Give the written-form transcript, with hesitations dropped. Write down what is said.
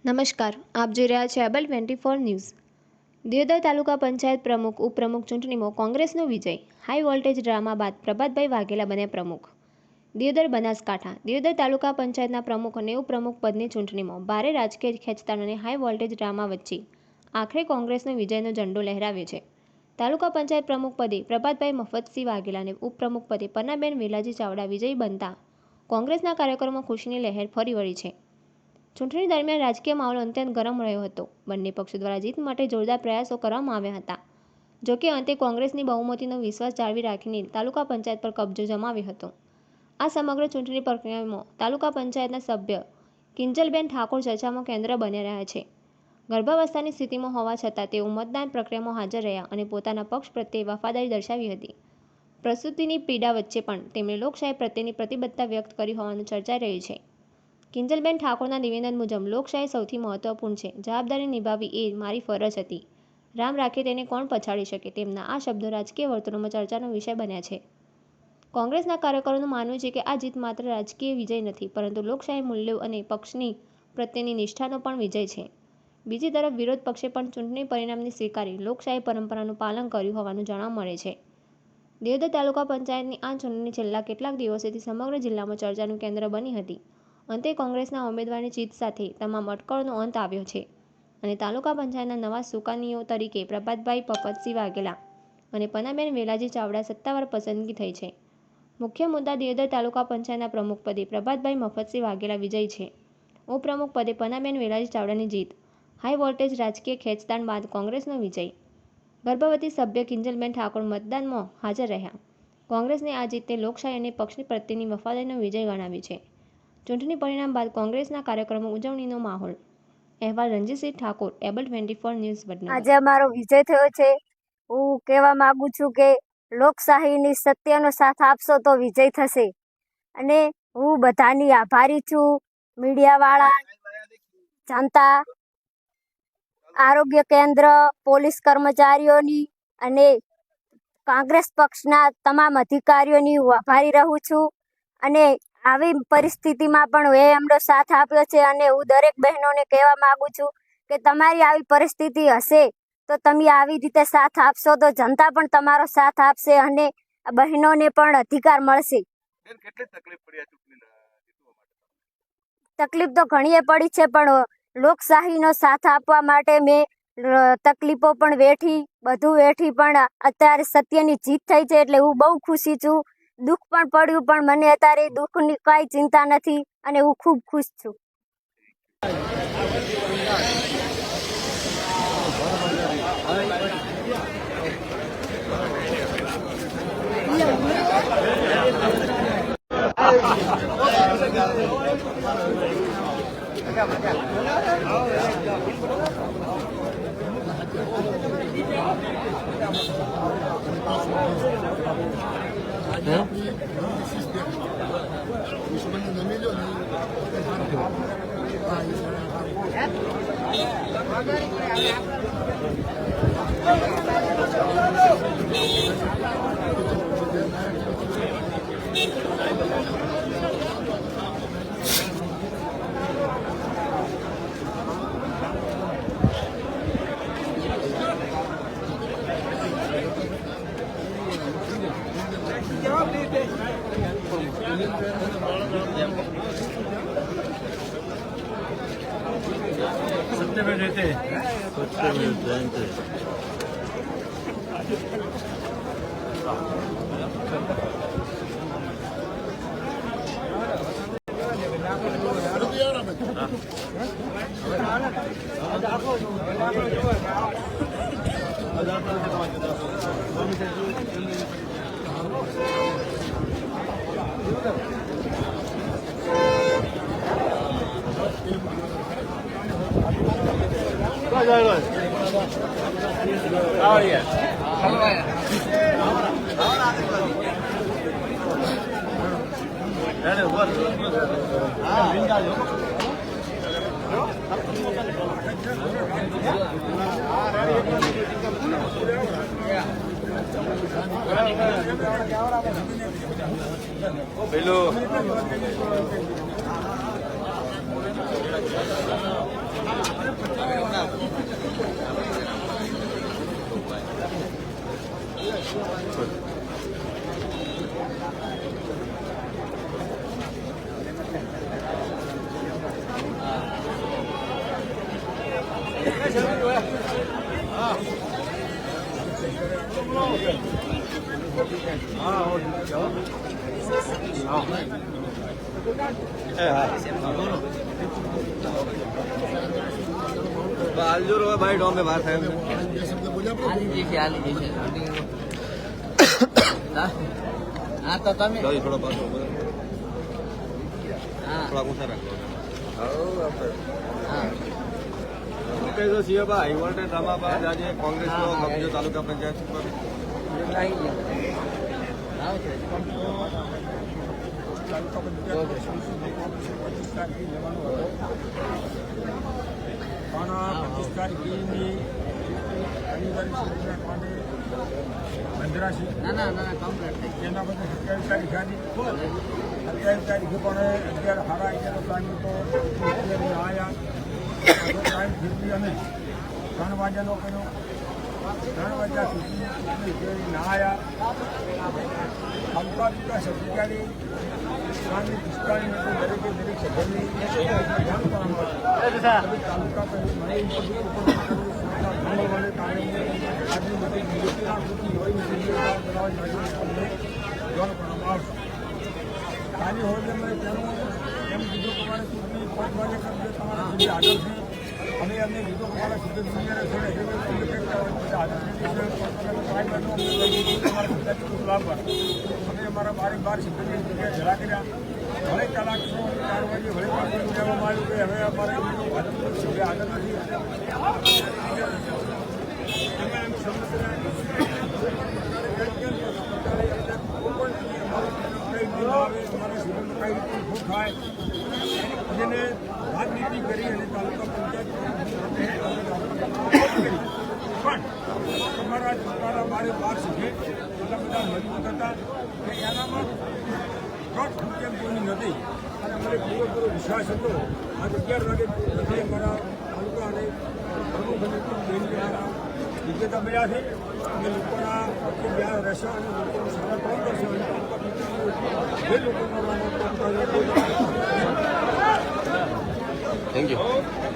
નમસ્કાર, આપ જોઈ રહ્યા છો એબલ 24 ન્યૂઝ। દિયોદર તાલુકા પંચાયત પ્રમુખ ઉપપ્રમુખ ચૂંટણીમાં કોંગ્રેસનો વિજય। હાઈ વોલ્ટેજ ડ્રામા બાદ પ્રભાતભાઈ વાઘેલા બન્યા પ્રમુખ। દિયોદર બનાસકાંઠા। દિયોદર તાલુકા પંચાયતના પ્રમુખ અને ઉપપ્રમુખ પદની ચૂંટણીમાં ભારે રાજકીય ખેંચતાણ અને હાઈ વોલ્ટેજ ડ્રામા વચ્ચે આખરે કોંગ્રેસનો વિજયનો ઝંડો લહેરાવ્યો છે। તાલુકા પંચાયત પ્રમુખ પદે પ્રભાતભાઈ મફતસિંહ વાઘેલા અને ઉપપ્રમુખ પદે પન્નાબેન વેલાજી ચાવડા વિજયી બનતા કોંગ્રેસના કાર્યકરોમાં ખુશીની લહેર ફરી વળી છે। ચૂંટણી દરમિયાન રાજકીય માહોલ અત્યંત ગરમ રહ્યો હતો। બંને પક્ષો દ્વારા જીત માટે જોરદાર પ્રયાસો કરવામાં આવ્યા હતા। જોકે અંતે કોંગ્રેસની બહુમતીનો વિશ્વાસ જાળવી રાખીને તાલુકા પંચાયત પર કબજો જમાવ્યો હતો। આ સમગ્ર ચૂંટણી પ્રક્રિયામાં તાલુકા પંચાયતના સભ્ય કિંજલબેન ઠાકોર ચર્ચામાં કેન્દ્ર બન્યા રહ્યા છે। ગર્ભાવસ્થાની સ્થિતિમાં હોવા છતાં તેઓ મતદાન પ્રક્રિયામાં હાજર રહ્યા અને પોતાના પક્ષ પ્રત્યે વફાદારી દર્શાવી હતી। પ્રસૂતિની પીડા વચ્ચે પણ તેમણે લોકશાહી પ્રત્યેની પ્રતિબદ્ધતા વ્યક્ત કરી હોવાનું ચર્ચાઈ રહ્યું છે। કિંજલબેન ઠાકોરના નિવેદન મુજબ લોકશાહી સૌથી મહત્વપૂર્ણ છે, જવાબદારી નિભાવવી એ મારી ફરજ હતી। રામ રાખે તેને કોણ પછાડી શકે, તેમના આ શબ્દો રાજકીય વર્તુળોમાં ચર્ચાનો વિષય બન્યા છે। કોંગ્રેસના કાર્યકરોનું માનવું છે કે આ જીત માત્ર રાજકીય વિજય નથી, પરંતુ લોકશાહી મૂલ્યો અને પક્ષની પ્રત્યેની નિષ્ઠાનો પણ વિજય છે। બીજી તરફ વિરોધ પક્ષે પણ ચૂંટણી પરિણામને સ્વીકારી લોકશાહી પરંપરાનું પાલન કર્યું હોવાનું જાણવા મળે છે। દિયોદર તાલુકા પંચાયતની આ ચૂંટણી છેલ્લા કેટલાક દિવસોથી સમગ્ર જિલ્લામાં ચર્ચાનું કેન્દ્ર બની હતી। અંતે કોંગ્રેસના ઉમેદવારની જીત સાથે તમામ અટકળોનો અંત આવ્યો છે અને તાલુકા પંચાયતના નવા સુકાનીઓ તરીકે પ્રભાતભાઈ મફતસિંહ વાઘેલા અને પન્નાબેન વેલાજી ચાવડા સત્તાવાર પસંદગી થઈ છે। મુખ્ય મુદ્દા દિયોદર તાલુકા પંચાયતના પ્રમુખ પદે પ્રભાતભાઈ મફતસિંહ વાઘેલા વિજયી છે। ઉપપ્રમુખ પદે પન્નાબેન વેલાજી ચાવડાની જીત। હાઈ વોલ્ટેજ રાજકીય ખેંચતાણ બાદ કોંગ્રેસનો વિજય। ગર્ભવતી સભ્ય કિંજલબેન ઠાકોર મતદાનમાં હાજર રહ્યા। કોંગ્રેસની આ જીતને લોકશાહી અને પક્ષની પ્રત્યેની વફાદારીનો વિજય ગણાવી છે। ચૂંટણી પરિણામ બાદ કોંગ્રેસના કાર્યક્રમો ઉજવણીનો માહોલ। અહેવાલ રણજીતસિંહ ઠાકોર, એબલ 24 ન્યૂઝ વડનગર। આજે અમારો વિજય થયો છે। હું કહેવા માંગુ છું કે લોકશાહીની સત્યનો સાથ આપશો તો વિજય થશે અને હું બધાની આભારી છું। મીડિયાવાળા, જનતા, આરોગ્ય કેન્દ્ર, પોલીસ કર્મચારીઓની અને કોંગ્રેસ પક્ષના તમામ અધિકારીઓની હું આભારી રહું છું અને આવી પરિસ્થિતિમાં પણ એ એમનો સાથ આપ્યો છે અને હું દરેક બહેનોને કહેવા માંગુ છું કે તમારી આવી પરિસ્થિતિ હશે તો તમે આવી રીતે સાથ આપશો તો જનતા પણ તમારો સાથ આપશે અને બહેનોને પણ અધિકાર મળશે। તકલીફ તો ઘણી પડી છે, પણ લોકશાહીનો સાથ આપવા માટે મેં તકલીફો પણ વેઠી, બધું વેઠી, પણ અત્યારે સત્યની જીત થઈ છે એટલે હું બહુ ખુશી છું। દુઃખ પણ પડ્યું, પણ મને અત્યારે દુઃખની કાંઈ ચિંતા નથી અને હું ખૂબ ખુશ છું। પેલું આલજો રો ભાઈ ડોમે બહાર થાય હા તો તમે થોડો પાછો થોડા ઊંચા રાખો કહી દો છીએ ભાઈ વોલ્ટેજ રામાબાદ આજે કોંગ્રેસનો કબજો તાલુકા પંચાયત પર ના ના ના કમ્પ્લીટ થઈ એના પછી 27 તારીખ હતી 27 તારીખે પણ 11 સાડા 11 ટાઈમ તો આવ્યા ટાઈમ ફીરવી અમે 3 વાગ્યાનો કર્યો 3 વાગ્યા સુધી ના આવ્યા તાલુકા વિકાસ અધિકારી ગ્રામની પિસ્તાળીસ દરેકે દરેક સભ્યની ધ્યાન કરવામાં તાલુકા મને મંગળવારે કારણે આજની બધી નિયુક્તિના પૂરતી હોય ધ્યાન કરવામાં આવશે ખાલી હોય મેં તેનું એમ કીધું તમારે ચૂંટણી 5 વાગે કરજો તમારા સુધી આગળ છે અમે અમને કીધું તમારા સુધી દુનિયાને છોડે લાવવા અમે અમારા 12 સિદ્ધની જગ્યાએ જરા કર્યા ભલે કલાક 4 વાગે ભલે પાછું કહેવામાં આવ્યું કે હવે અમારે સભ્ય આગળ નથી એમ થાય જેને રાજનીતિ કરી અને તાલુકા પંચાયત પણ તમારા છોકરા મારે 12 સભ્ય એટલા બધા મજબૂત હતા કે એનામાં કેમ કોઈની નથી અને અમારે પૂરેપૂરો વિશ્વાસ હતો આજ 11 વાગે બધી અમારા તાલુકા અને પ્રમુખ અને વિજેતા મળ્યા છે અને લોકોના વ્યાજ રહેશે અને લોકોનું સમર્પણ કરશે અને જે લોકોનો થેન્ક યુ